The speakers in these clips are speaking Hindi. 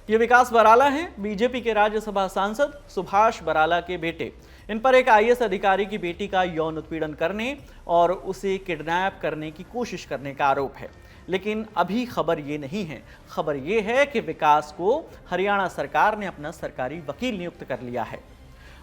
ये विकास बराला हैं, बीजेपी के राज्यसभा सांसद सुभाष बराला के बेटे। इन पर एक आईएएस अधिकारी की बेटी का यौन उत्पीड़न करने और उसे किडनैप करने की कोशिश करने का आरोप है। लेकिन अभी खबर ये नहीं है, खबर ये है कि विकास को हरियाणा सरकार ने अपना सरकारी वकील नियुक्त कर लिया है।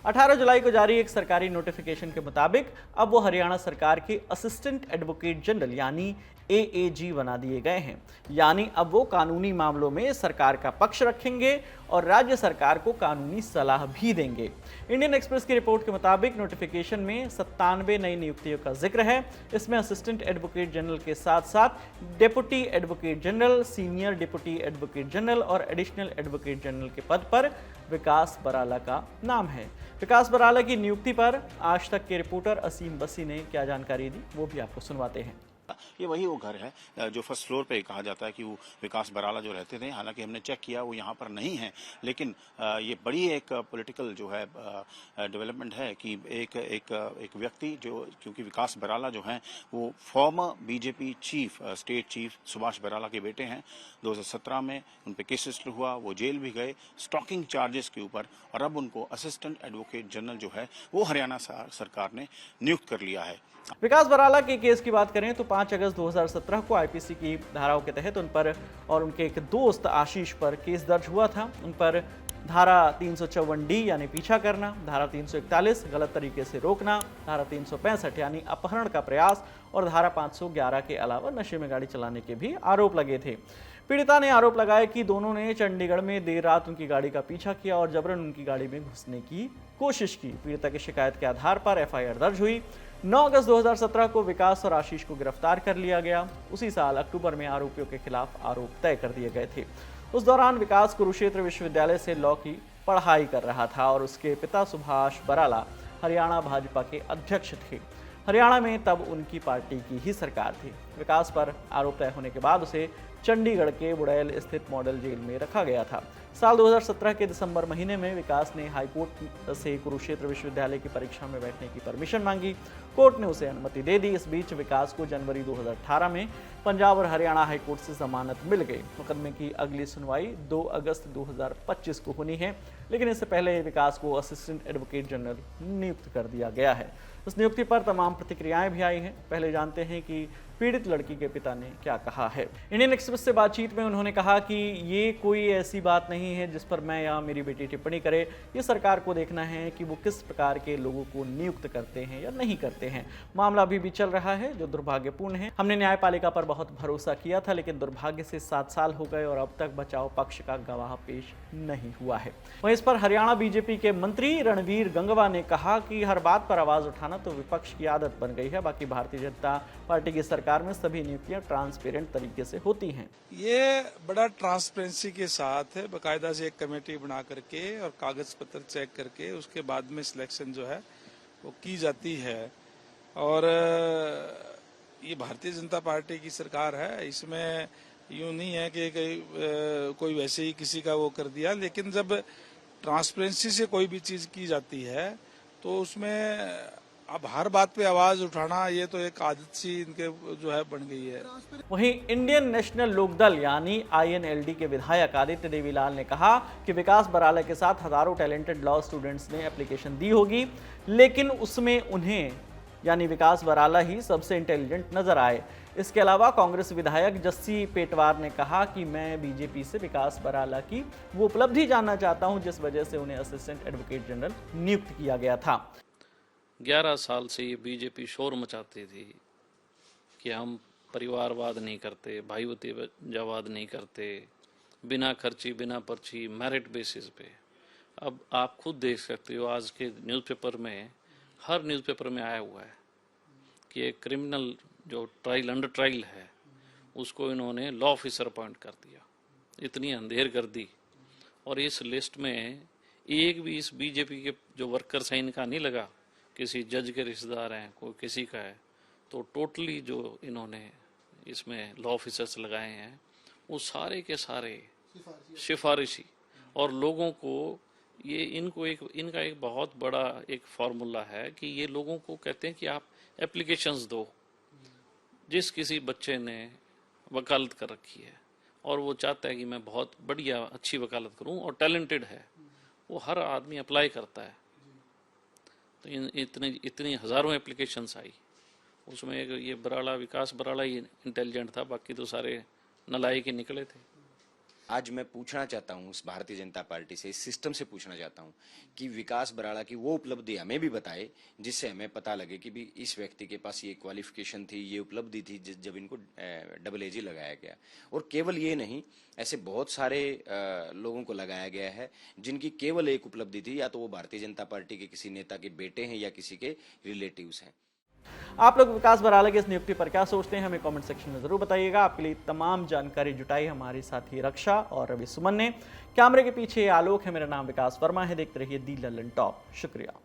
18 जुलाई को जारी एक सरकारी नोटिफिकेशन के मुताबिक अब वो हरियाणा सरकार के असिस्टेंट एडवोकेट जनरल यानी एएजी बना दिए गए हैं। यानी अब वो कानूनी मामलों में सरकार का पक्ष रखेंगे और राज्य सरकार को कानूनी सलाह भी देंगे। इंडियन एक्सप्रेस की रिपोर्ट के मुताबिक नोटिफिकेशन में 97 नई नियुक्तियों का जिक्र है। इसमें असिस्टेंट एडवोकेट जनरल के साथ साथ deputy advocate general, senior deputy advocate general और एडिशनल एडवोकेट जनरल के पद पर विकास बराला का नाम है। विकास बराला की नियुक्ति पर आज तक के रिपोर्टर असीम बसी ने क्या जानकारी दी, वो भी आपको सुनवाते हैं। ये वही वो घर है जो फर्स्ट फ्लोर पे कहा जाता है कि वो विकास बराला जो रहते थे। हालांकि हमने चेक किया वो यहाँ पर नहीं है, लेकिन ये बड़ी एक पॉलिटिकल जो है डेवलपमेंट है कि एक व्यक्ति जो, क्योंकि विकास बराला जो हैं वो farmer BJP chief, state chief Subhash Barala के बेटे हैं। 2017 में उन पर केस रजिस्टर हुआ, वो जेल भी गए स्टॉकिंग चार्जेस के ऊपर, और अब उनको असिस्टेंट एडवोकेट जनरल जो है वो हरियाणा सरकार ने नियुक्त कर लिया है। विकास बराला के केस की बात करें तो 5 अगस्त 2017 को आईपीसी की धाराओं के तहत उन पर और उनके एक दोस्त आशीष पर केस दर्ज हुआ था। उन पर धारा 354D यानी पीछा करना, धारा 341 गलत तरीके से रोकना, धारा 365 यानी अपहरण का प्रयास और धारा 511 के अलावा नशे में गाड़ी चलाने के भी आरोप लगे थे। पीड़िता ने आरोप लगाया कि दोनों ने चंडीगढ़ में देर रात उनकी गाड़ी का पीछा किया और जबरन उनकी गाड़ी में घुसने की कोशिश की। पीड़िता की शिकायत के आधार पर एफआईआर दर्ज हुई। 9 अगस्त 2017 को विकास और आशीष को गिरफ्तार कर लिया गया। उसी साल अक्टूबर में आरोपियों के खिलाफ आरोप तय कर दिए गए थे। उस दौरान विकास कुरुक्षेत्र विश्वविद्यालय से लॉ की पढ़ाई कर रहा था और उसके पिता सुभाष बराला हरियाणा भाजपा के अध्यक्ष थे। हरियाणा में तब उनकी पार्टी की ही सरकार थी। विकास पर आरोप तय होने के बाद उसे चंडीगढ़ के बुड़ैल स्थित मॉडल जेल में रखा गया था। साल 2017 के दिसंबर महीने में विकास ने हाईकोर्ट से कुरुक्षेत्र विश्वविद्यालय की परीक्षा में बैठने की परमिशन मांगी। कोर्ट ने उसे अनुमति दे दी। इस बीच विकास को जनवरी 2018 में पंजाब और हरियाणा हाईकोर्ट से जमानत मिल गई। मुकदमे की अगली सुनवाई 2 अगस्त 2025 को होनी है, लेकिन इससे पहले विकास को असिस्टेंट एडवोकेट जनरल नियुक्त कर दिया गया है। उस नियुक्ति पर तमाम प्रतिक्रियाएं भी आई हैं। पहले जानते हैं कि पीड़ित लड़की के पिता ने क्या कहा है। इंडियन एक्सप्रेस से बातचीत में उन्होंने कहा कि ये कोई ऐसी बात नहीं है जिस पर मैं या मेरी बेटी टिप्पणी करे। ये सरकार को देखना है कि वो किस प्रकार के लोगों को नियुक्त करते हैं या नहीं करते हैं। मामला अभी भी चल रहा है, जो दुर्भाग्यपूर्ण है। हमने न्यायपालिका पर बहुत भरोसा किया था, लेकिन दुर्भाग्य से 7 साल हो गए और अब तक बचाव पक्ष का गवाह पेश नहीं हुआ है। वहीं इस पर हरियाणा बीजेपी के मंत्री रणवीर गंगवा ने कहा कि हर बात पर आवाज उठाना तो विपक्ष की आदत बन गई है। बाकी भारतीय जनता पार्टी की सरकार में सभी नियुक्तियां ट्रांसपेरेंट तरीके से होती हैं। ये बड़ा ट्रांसपेरेंसी के साथ है, बाकायदा से एक कमेटी बना करके और कागज पत्र चेक करके उसके बाद में सिलेक्शन जो है वो की जाती है। और ये भारतीय जनता पार्टी की सरकार है, इसमें यूं नहीं है कि कोई वैसे ही किसी का वो कर दिया। लेकिन जब ट्रांसपेरेंसी से कोई भी चीज की जाती है तो उसमें अब हर बात पे आवाज उठाना ये तो एक आदत सी इनके जो है बन गई है। वहीं इंडियन नेशनल लोकदल यानी INLD के विधायक आदित्य देवीलाल ने कहा कि विकास बराला के साथ हजारों टैलेंटेड लॉ स्टूडेंट्स ने एप्लीकेशन दी होगी, लेकिन उसमें उन्हें यानी विकास बराला ही सबसे इंटेलिजेंट नजर आए। इसके अलावा कांग्रेस विधायक जस्सी पेटवार ने कहा कि मैं बीजेपी से विकास बराला की वो उपलब्धि जानना चाहता हूं जिस वजह से उन्हें असिस्टेंट एडवोकेट जनरल नियुक्त किया गया था। 11 साल से ये बीजेपी शोर मचाती थी कि हम परिवारवाद नहीं करते, भाई भतीजावाद नहीं करते, बिना खर्ची बिना पर्ची मेरिट बेसिस पे। अब आप खुद देख सकते हो आज के न्यूज़पेपर में, हर न्यूज़पेपर में आया हुआ है कि एक क्रिमिनल जो ट्रायल अंडर ट्रायल है उसको इन्होंने लॉ ऑफिसर अपॉइंट कर दिया। इतनी अंधेर कर दी। और इस लिस्ट में एक भी इस बीजेपी के जो वर्कर्स हैं इनका नहीं लगा, किसी जज के रिश्तेदार हैं, कोई किसी का है। तो टोटली जो इन्होंने इसमें लॉ ऑफिसर्स लगाए हैं वो सारे के सारे सिफारिशी, और लोगों को ये इनका एक बहुत बड़ा एक फार्मूला है कि ये लोगों को कहते हैं कि आप एप्लीकेशंस दो। जिस किसी बच्चे ने वकालत कर रखी है और वो चाहता है कि मैं बहुत बढ़िया अच्छी वकालत करूं और टैलेंटेड है, वो हर आदमी अप्लाई करता है। तो इतनी हज़ारों एप्लीकेशंस आई, उसमें ये बराड़ा, विकास बराड़ा ही इंटेलिजेंट था, बाकी तो सारे नलायक ही निकले थे। आज मैं पूछना चाहता हूँ इस भारतीय जनता पार्टी से, इस सिस्टम से पूछना चाहता हूँ कि विकास बराड़ा की वो उपलब्धि हमें भी बताए जिससे हमें पता लगे कि भी इस व्यक्ति के पास ये क्वालिफिकेशन थी, ये उपलब्धि थी जब इनको डबल एजी लगाया गया। और केवल ये नहीं, ऐसे बहुत सारे लोगों को लगाया गया है जिनकी केवल एक उपलब्धि थी, या तो वो भारतीय जनता पार्टी के किसी नेता के बेटे हैं या किसी के रिलेटिव्स हैं। आप लोग विकास बराला की इस नियुक्ति पर क्या सोचते हैं, हमें कमेंट सेक्शन में जरूर बताइएगा। आपके लिए तमाम जानकारी जुटाई हमारे साथी रक्षा और रवि सुमन ने। कैमरे के पीछे आलोक है, मेरा नाम विकास वर्मा है। देखते रहिए दी लल्लन टॉप। शुक्रिया।